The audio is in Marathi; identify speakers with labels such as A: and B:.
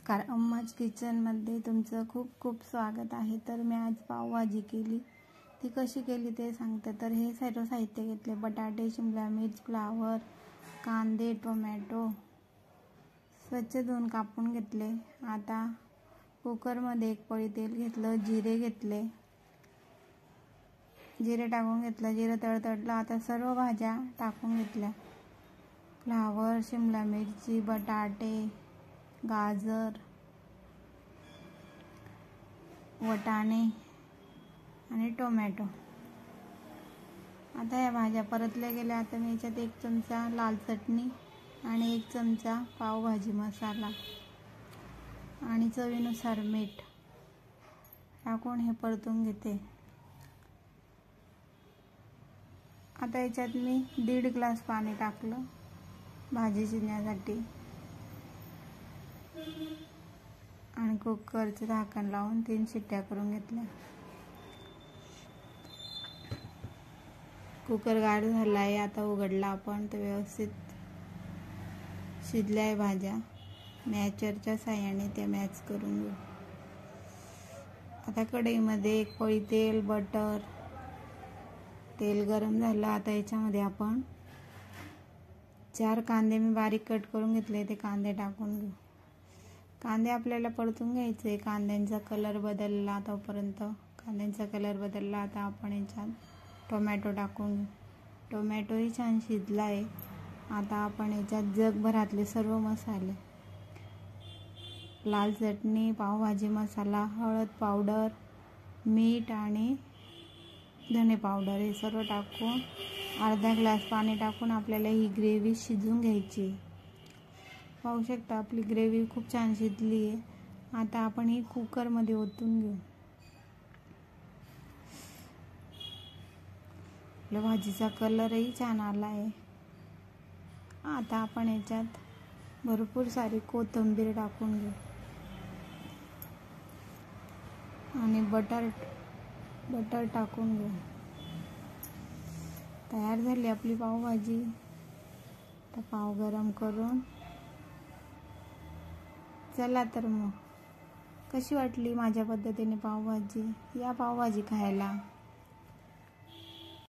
A: नमस्कार, अम्माज किचनमध्ये तुमचं खूप खूप स्वागत आहे। तर मी आज पावभाजी केली, ती कशी केली ते सांगते। तर हे सर्व साहित्य घेतले: बटाटे, शिमला मिर्च, फ्लावर, कांदे, टोमॅटो स्वच्छ धुवून कापून घेतले। आता कुकरमध्ये एक पळी तेल घेतलं, जिरे घेतले, जिरे टाकून घेतलं, जिरे तडतडलं। आता सर्व भाज्या टाकून घेतल्या: फ्लावर, शिमला मिरची, बटाटे, गाजर, वटाणे आणि टोमॅटो। आता या भाज्या परतल्या गेल्या। आता मी याच्यात 1 चमचा लाल चटणी आणि 1 चमचा पावभाजी मसाला आणि चवीनुसार मीठ टाकून हे परतून घेते। आता याच्यात मी 1.5 ग्लास पाणी टाकलं भाजी शिजण्यासाठी आणि कुकरचं झाकण लावून 3 शिट्ट्या करून घेतल्या। कुकर गार झाला आहे, आता उघडला आपण तर व्यवस्थित शिजल्या आहे भाज्या। मॅचरच्या साहाय्याने ते मॅच करून घेऊ। आता कढईमध्ये 1 पळी तेल, बटर, तेल गरम झालं। आता याच्यामध्ये आपण 4 कांदे मी बारीक कट करून घेतले, ते कांदे टाकून घेऊ। कांदे आपल्याला परतून घ्यायचे, कांद्यांचा कलर बदलला तोपर्यंत। कांद्यांचा कलर बदलला, आता आपण याच्यात टोमॅटो टाकून घेऊ। टोमॅटोही छान शिजला आहे। आता आपण याच्यात जगभरातले सर्व मसाले, लाल चटणी, पावभाजी मसाला, हळद पावडर, मीठ आणि धने पावडर हे सर्व टाकून अर्धा ग्लास पाणी टाकून आपल्याला ही ग्रेव्ही शिजवून घ्यायची। पाहू शकता आपली ग्रेव्ही खूप छान शिजली आहे। आता आपण ही कुकरमध्ये ओतून घेऊ। आपल्या भाजीचा कलरही छान आला आहे। आता आपण याच्यात भरपूर सारी कोथिंबीर टाकून घेऊ आणि बटर टाकून घेऊ। तयार झाली आपली पावभाजी। आता पाव गरम करून चला तर मग कशी वाटली माझ्या पद्धतीने पावभाजी? या पावभाजी खायला।